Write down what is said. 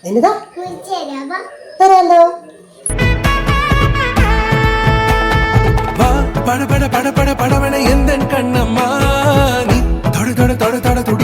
എന്നതാ തരാലോ. പടപട പടപട പടവണ എന്തൻ കണ്ണമ്മ നീ തൊട തൊട തൊട തൊട